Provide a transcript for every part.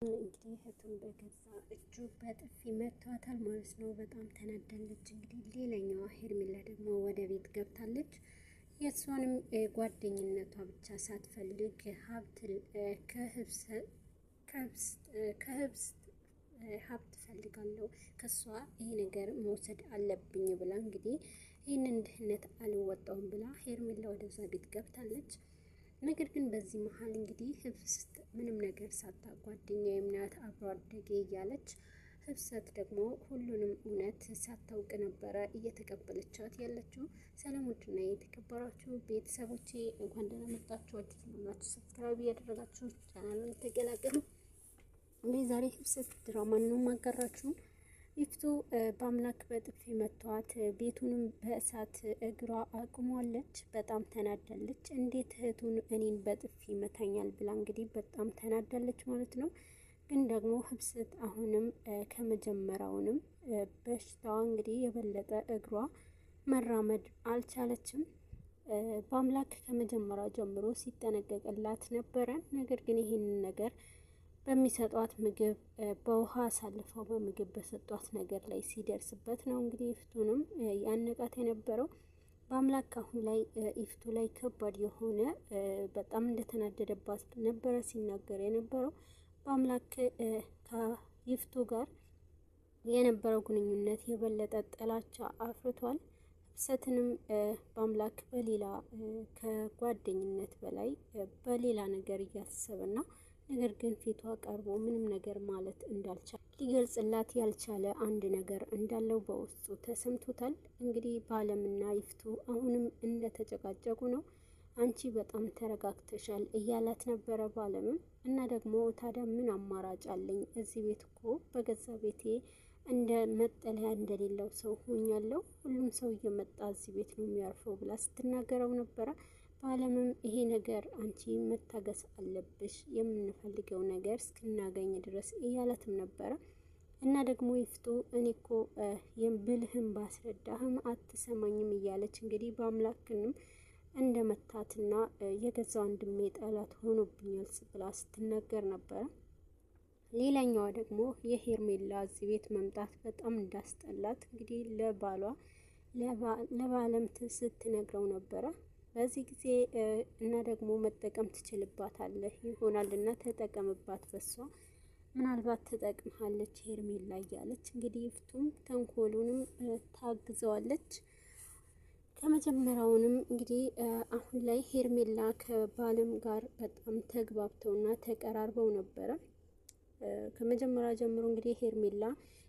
እንግዲህ እህቱን በገዛ እጁ በጥፊ መቷታል ማለት ነው። በጣም ተናዳለች። እንግዲህ ሌላኛዋ ሄርሜላ ደግሞ ወደ ቤት ገብታለች። የእሷንም ጓደኝነቷ ብቻ ሳትፈልግ ከህብስት ሀብት ፈልጋለሁ ከሷ ይሄ ነገር መውሰድ አለብኝ ብላ እንግዲህ ይህንን ድህነት አልወጣውም ብላ ሄርሜላ ወደዛ ቤት ገብታለች። ነገር ግን በዚህ መሀል እንግዲህ ህብስት ምንም ነገር ሳታውቅ ጓደኛዬም ናት አብሮ አደጌ እያለች ህብስት ደግሞ ሁሉንም እውነት ሳታውቅ ነበረ እየተቀበለቻት ያለችው። ሰላም ውድና የተከበራችሁ ቤተሰቦቼ እንኳን ደህና መጣችሁ። አዲስ ናችሁ ሰብስክራይብ እያደረጋችሁ ቻናሉን ተቀላቀሉ። ዛሬ ህብስት ድራማን ነው ማጋራችሁ። ይፍቱ በአምላክ በጥፊ መቷት፣ ቤቱንም በእሳት እግሯ አቁሟለች። በጣም ተናዳለች። እንዴት እህቱን እኔን በጥፊ መታኛል ብላ እንግዲህ በጣም ተናዳለች ማለት ነው። ግን ደግሞ ህብስት አሁንም ከመጀመሪያውንም በሽታዋ እንግዲህ የበለጠ እግሯ መራመድ አልቻለችም። በአምላክ ከመጀመሪያው ጀምሮ ሲጠነቀቅላት ነበረ። ነገር ግን ይህንን ነገር በሚሰጧት ምግብ በውሃ አሳልፈው በምግብ በሰጧት ነገር ላይ ሲደርስበት ነው እንግዲህ ኢፍቱንም ያነቃት የነበረው። በአምላክ አሁን ላይ ኢፍቱ ላይ ከባድ የሆነ በጣም እንደተናደደባት ነበረ ሲናገር የነበረው። በአምላክ ከኢፍቱ ጋር የነበረው ግንኙነት የበለጠ ጥላቻ አፍርቷል። ህብሰትንም በአምላክ በሌላ ከጓደኝነት በላይ በሌላ ነገር እያሰበና ነገር ግን ፊቷ ቀርቦ ምንም ነገር ማለት እንዳልቻለ ሊገልጽላት ያልቻለ አንድ ነገር እንዳለው በውስጡ ተሰምቶታል። እንግዲህ በአለምና ይፍቱ አሁንም እንደተጨቃጨቁ ነው። አንቺ በጣም ተረጋግተሻል እያላት ነበረ በአለምም እና ደግሞ ታዲያ ምን አማራጭ አለኝ? እዚህ ቤት እኮ በገዛ ቤቴ እንደ መጠለያ እንደሌለው ሰው ሆኛለሁ። ሁሉም ሰው እየመጣ እዚህ ቤት ነው የሚያርፈው ብላ ስትናገረው ነበረ። በአለምም ይሄ ነገር አንቺ መታገስ አለብሽ የምንፈልገው ነገር እስክናገኝ ድረስ እያላትም ነበረ። እና ደግሞ ይፍቱ እኔ እኮ ብልህም ባስረዳህም አትሰማኝም እያለች እንግዲህ በአምላክንም እንደ መታትና የገዛ ወንድሜ ጠላት ሆኖብኛል ብላ ስትናገር ነበረ። ሌላኛዋ ደግሞ የሄርሜላ እዚህ ቤት መምጣት በጣም እንዳስጠላት እንግዲህ ለባለም ስትነግረው ነበረ። በዚህ ጊዜ እና ደግሞ መጠቀም ትችልባታለህ ይሆናል እና ተጠቀምባት፣ በሷ ምናልባት ትጠቅምሃለች ሄርሜላ እያለች እንግዲህ ይፍቱም ተንኮሉንም ታግዘዋለች። ከመጀመሪያውንም እንግዲህ አሁን ላይ ሄርሜላ ከባለም ጋር በጣም ተግባብተውና ተቀራርበው ነበረ። ከመጀመሪያ ጀምሮ እንግዲህ ሄርሜላ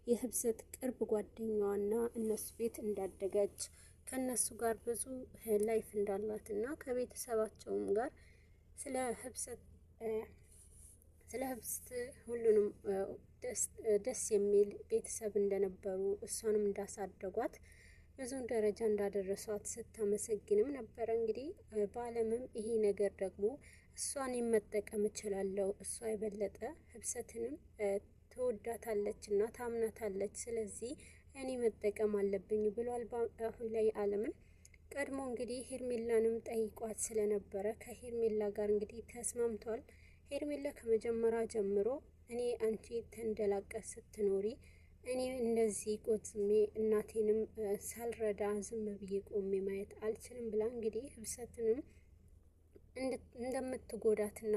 የህብስት ቅርብ ጓደኛዋና እነሱ ቤት እንዳደገች ከነሱ ጋር ብዙ ላይፍ እንዳላት እና ከቤተሰባቸውም ጋር ስለ ህብስት ሁሉንም ደስ የሚል ቤተሰብ እንደነበሩ እሷንም እንዳሳደጓት ብዙ ደረጃ እንዳደረሷት ስታመሰግንም ነበረ። እንግዲህ በአለምም ይሄ ነገር ደግሞ እሷን መጠቀም እችላለሁ፣ እሷ የበለጠ ህብሰትንም ትወዳታለች እና ታምናታለች፣ ስለዚህ እኔ መጠቀም አለብኝ ብሏል። አሁን ላይ አለምን ቀድሞ እንግዲህ ሄርሜላንም ጠይቋት ስለነበረ ከሄርሜላ ጋር እንግዲህ ተስማምቷል። ሄርሜላ ከመጀመሪያ ጀምሮ እኔ አንቺ ተንደላቀስ ስትኖሪ እኔ እንደዚህ ቆዝሜ እናቴንም ሳልረዳ ዝም ብዬ ቆሜ ማየት አልችልም ብላ እንግዲህ ህብሰትንም እንደምትጎዳትና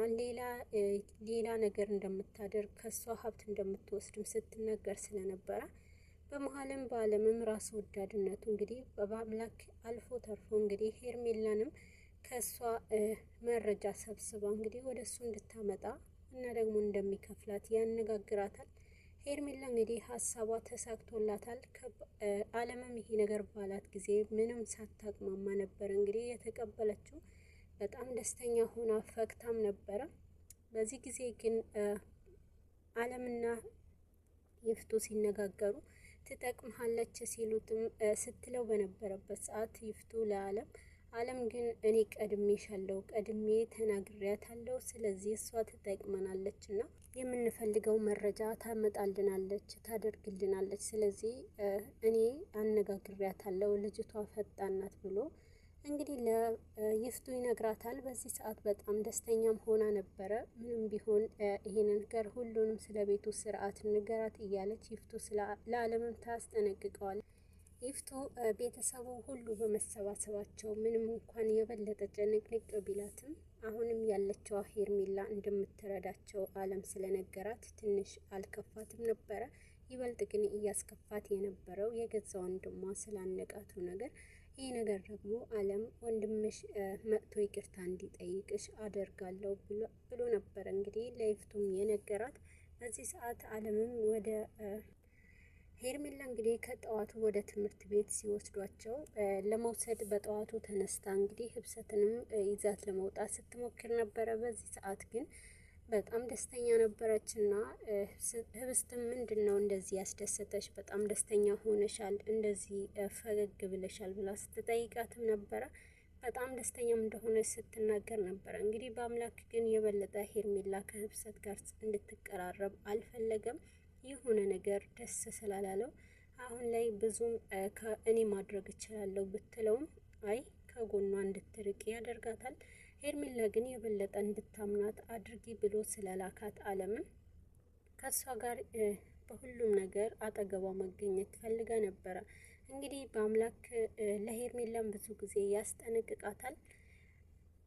ሌላ ነገር እንደምታደርግ ከሷ ሀብት እንደምትወስድም ስትነገር ስለነበረ በመሀልም በአለምም ራስ ወዳድነቱ እንግዲህ በአምላክ አልፎ ተርፎ እንግዲህ ሄርሜላንም ከሷ መረጃ ሰብስባ እንግዲህ ወደ እሱ እንድታመጣ እና ደግሞ እንደሚከፍላት ያነጋግራታል። ሄርሜላ እንግዲህ ሀሳቧ ተሳክቶላታል። አለምም ይሄ ነገር ባላት ጊዜ ምንም ሳታቅማማ ነበረ እንግዲህ የተቀበለችው። በጣም ደስተኛ ሆና ፈክታም ነበረ። በዚህ ጊዜ ግን አለምና ይፍቱ ሲነጋገሩ ትጠቅምሃለች ሲሉትም ስትለው በነበረበት ሰዓት ይፍቱ አለም ግን እኔ ቀድሜሻለሁ፣ ቀድሜ ተናግሬያታለሁ፣ ስለዚህ እሷ ትጠቅመናለች እና የምንፈልገው መረጃ ታመጣልናለች፣ ታደርግልናለች፣ ስለዚህ እኔ አነጋግሬያታለሁ፣ ልጅቷ ፈጣን ናት ብሎ እንግዲህ ለይፍቱ ይነግራታል። በዚህ ሰዓት በጣም ደስተኛም ሆና ነበረ። ምንም ቢሆን ይሄን ነገር ሁሉንም ስለ ቤቱ ስርዓት ንገራት እያለች ይፍቱ ለአለምም ታስጠነቅቀዋል። ይፍቱ ቤተሰቡ ሁሉ በመሰባሰባቸው ምንም እንኳን የበለጠ ጭንቅንቅ ቢላትም አሁንም ያለችው ሄርሜላ እንደምትረዳቸው አለም ስለነገራት ትንሽ አልከፋትም ነበረ። ይበልጥ ግን እያስከፋት የነበረው የገዛ ወንድሟ ስላነቃቱ ነገር። ይህ ነገር ደግሞ አለም ወንድምሽ መጥቶ ይቅርታ እንዲጠይቅሽ አደርጋለሁ ብሎ ነበር እንግዲህ ለይፍቱም የነገራት። በዚህ ሰዓት አለምም ወደ ሄርሜላ እንግዲህ ከጠዋቱ ወደ ትምህርት ቤት ሲወስዷቸው ለመውሰድ በጠዋቱ ተነስታ እንግዲህ ህብሰትንም ይዛት ለመውጣት ስትሞክር ነበረ። በዚህ ሰዓት ግን በጣም ደስተኛ ነበረች እና ህብስትም ምንድን ነው እንደዚህ ያስደሰተሽ? በጣም ደስተኛ ሆነሻል፣ እንደዚህ ፈገግ ብለሻል ብላ ስትጠይቃትም ነበረ። በጣም ደስተኛም እንደሆነ ስትናገር ነበረ። እንግዲህ በአምላክ ግን የበለጠ ሄርሜላ ከህብሰት ጋር እንድትቀራረብ አልፈለገም። የሆነ ነገር ደስ ስላላለው አሁን ላይ ብዙም እኔ ማድረግ እችላለሁ ብትለውም አይ ከጎኗ እንድትርቅ ያደርጋታል። ሄርሜላ ግን የበለጠ እንድታምናት አድርጊ ብሎ ስለላካት አለምን ከእሷ ጋር በሁሉም ነገር አጠገቧ መገኘት ፈልጋ ነበረ። እንግዲህ በአምላክ ለሄርሜላም ብዙ ጊዜ ያስጠነቅቃታል።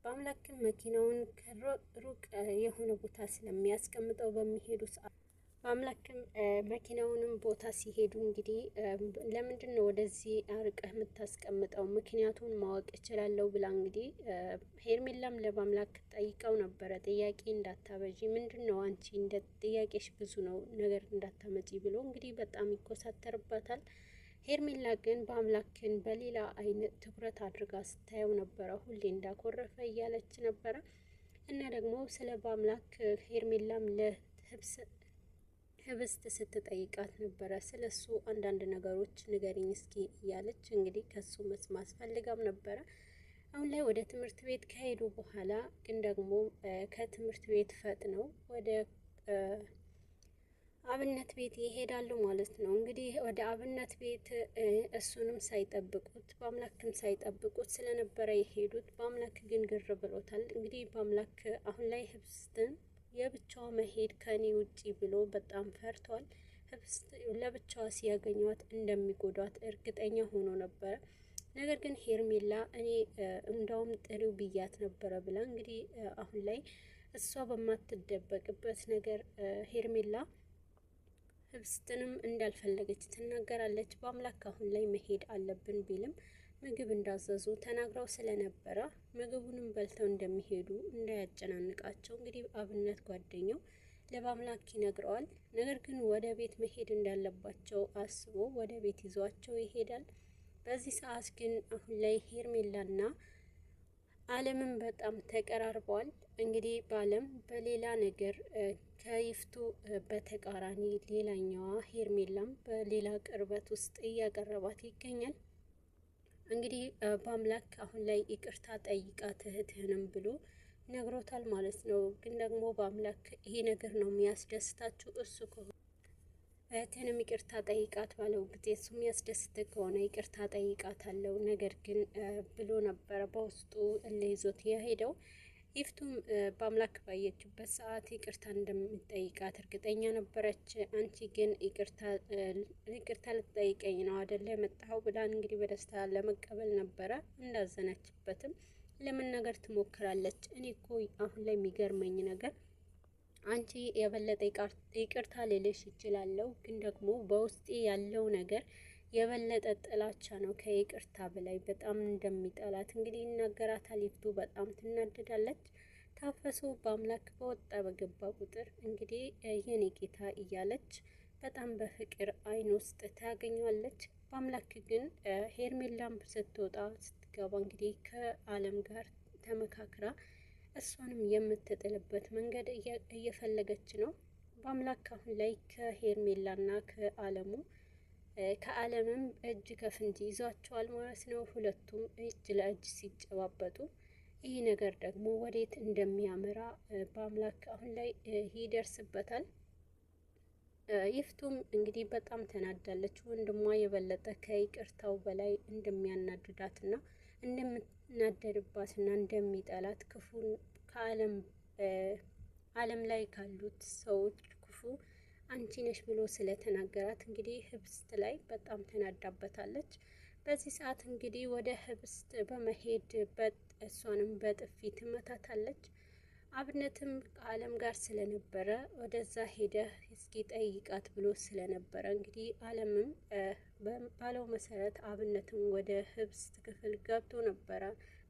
በአምላክም መኪናውን ከሩቅ የሆነ ቦታ ስለሚያስቀምጠው በሚሄዱ ሰዓት በአምላክም መኪናውንም ቦታ ሲሄዱ እንግዲህ ለምንድን ነው ወደዚህ አርቀህ የምታስቀምጠው? ምክንያቱን ማወቅ እችላለሁ ብላ እንግዲህ ሄርሜላም ለማምላክ ጠይቀው ነበረ። ጥያቄ እንዳታበዢ፣ ምንድን ነው አንቺ እንደ ጥያቄሽ ብዙ ነው ነገር እንዳታመጪ ብሎ እንግዲህ በጣም ይኮሳተርባታል። ሄርሜላ ግን በአምላክን በሌላ አይነት ትኩረት አድርጋ ስታየው ነበረ። ሁሌ እንዳኮረፈ እያለች ነበረ እና ደግሞ ስለ በአምላክ ሄርሜላም ህብስት ስትጠይቃት ነበረ። ስለሱ አንዳንድ ነገሮች ንገሪኝ እስኪ እያለች እንግዲህ ከሱ መስማት ፈልጋም ነበረ። አሁን ላይ ወደ ትምህርት ቤት ከሄዱ በኋላ ግን ደግሞ ከትምህርት ቤት ፈጥነው ወደ አብነት ቤት ይሄዳሉ ማለት ነው። እንግዲህ ወደ አብነት ቤት እሱንም ሳይጠብቁት በአምላክም ሳይጠብቁት ስለነበረ የሄዱት። በአምላክ ግን ግር ብሎታል። እንግዲህ በአምላክ አሁን ላይ ህብስትን የብቻዋ መሄድ ከኔ ውጪ ብሎ በጣም ፈርቷል። ህብስት ለብቻዋ ሲያገኟት እንደሚጎዷት እርግጠኛ ሆኖ ነበረ። ነገር ግን ሄርሜላ እኔ እንዳውም ጥሪው ብያት ነበረ ብላ እንግዲህ አሁን ላይ እሷ በማትደበቅበት ነገር ሄርሜላ ህብስትንም እንዳልፈለገች ትናገራለች። በአምላክ አሁን ላይ መሄድ አለብን ቢልም ምግብ እንዳዘዙ ተናግረው ስለነበረ ምግቡንም በልተው እንደሚሄዱ እንዳያጨናንቃቸው እንግዲህ አብነት ጓደኛው ለበአምላክ ይነግረዋል። ነገር ግን ወደ ቤት መሄድ እንዳለባቸው አስቦ ወደ ቤት ይዟቸው ይሄዳል። በዚህ ሰዓት ግን አሁን ላይ ሄርሜላና አለምን በጣም ተቀራርበዋል። እንግዲህ በአለም በሌላ ነገር ከይፍቱ በተቃራኒ ሌላኛዋ ሄርሜላም በሌላ ቅርበት ውስጥ እያቀረባት ይገኛል። እንግዲህ በአምላክ አሁን ላይ ይቅርታ ጠይቃት እህትህንም ብሎ ነግሮታል ማለት ነው። ግን ደግሞ በአምላክ ይሄ ነገር ነው የሚያስደስታችሁ እሱ ከሆነ እህትህንም ይቅርታ ጠይቃት ባለው ጊዜ እሱ የሚያስደስት ከሆነ ይቅርታ ጠይቃት አለው። ነገር ግን ብሎ ነበረ በውስጡ ይዞት የሄደው። ይፍቱም በአምላክ ባየችበት ሰዓት ይቅርታ እንደምትጠይቃት እርግጠኛ ነበረች። አንቺ ግን ይቅርታ ልትጠይቀኝ ነው አደለ የመጣኸው ብላ እንግዲህ በደስታ ለመቀበል ነበረ። እንዳዘነችበትም ለመናገር ትሞክራለች። እኔ እኮ አሁን ላይ የሚገርመኝ ነገር አንቺ የበለጠ ይቅርታ ልልሽ ይችላለሁ፣ ግን ደግሞ በውስጤ ያለው ነገር የበለጠ ጥላቻ ነው ከይቅርታ በላይ በጣም እንደሚጠላት እንግዲህ ይናገራታል። ይፍቱ በጣም ትናደዳለች። ታፈሱ በአምላክ በወጣ በገባ ቁጥር እንግዲህ የኔ ጌታ እያለች በጣም በፍቅር አይን ውስጥ ታገኘዋለች። በአምላክ ግን ሄርሜላም ስትወጣ ስትገባ እንግዲህ ከአለም ጋር ተመካክራ እሷንም የምትጥልበት መንገድ እየፈለገች ነው። በአምላክ አሁን ላይ ከሄርሜላና ከአለምም እጅ ከፍንጅ ይዟቸዋል ማለት ነው። ሁለቱም እጅ ለእጅ ሲጨባበጡ ይህ ነገር ደግሞ ወዴት እንደሚያመራ በአምላክ አሁን ላይ ይደርስበታል። ይፍቱም እንግዲህ በጣም ተናዳለች። ወንድሟ የበለጠ ከይቅርታው በላይ እንደሚያናድዳትና እንደምናደርባትና እንደሚጠላት ክፉን ዓለም ላይ ካሉት ሰዎች ክፉ አንቺ ነሽ ብሎ ስለተናገራት እንግዲህ ህብስት ላይ በጣም ተናዳበታለች። በዚህ ሰዓት እንግዲህ ወደ ህብስት በመሄድ እሷንም በጥፊ ትመታታለች። አብነትም ከአለም ጋር ስለነበረ ወደዛ ሄደ እስኪ ጠይቃት ብሎ ስለነበረ እንግዲህ አለምም ባለው መሰረት አብነትም ወደ ህብስት ክፍል ገብቶ ነበረ።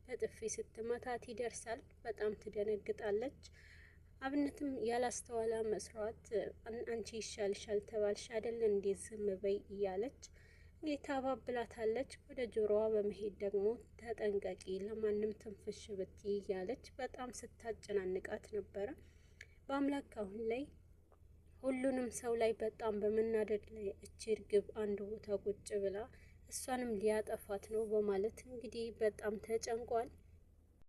በጥፊ ስትመታት ይደርሳል። በጣም ትደነግጣለች። አብነትም ያላስተዋላ መስሯት አንቺ ይሻልሻል ተባልሽ አይደል እንዴ ዝም በይ እያለች ታባብላታለች። ወደ ጆሮዋ በመሄድ ደግሞ ተጠንቀቂ፣ ለማንም ትንፍሽ ብትይ እያለች በጣም ስታጨናንቃት ነበረ። በአምላክ አሁን ላይ ሁሉንም ሰው ላይ በጣም በመናደድ ላይ እቺ እርግብ አንድ ቦታ ቁጭ ብላ እሷንም ሊያጠፋት ነው በማለት እንግዲህ በጣም ተጨንቋል።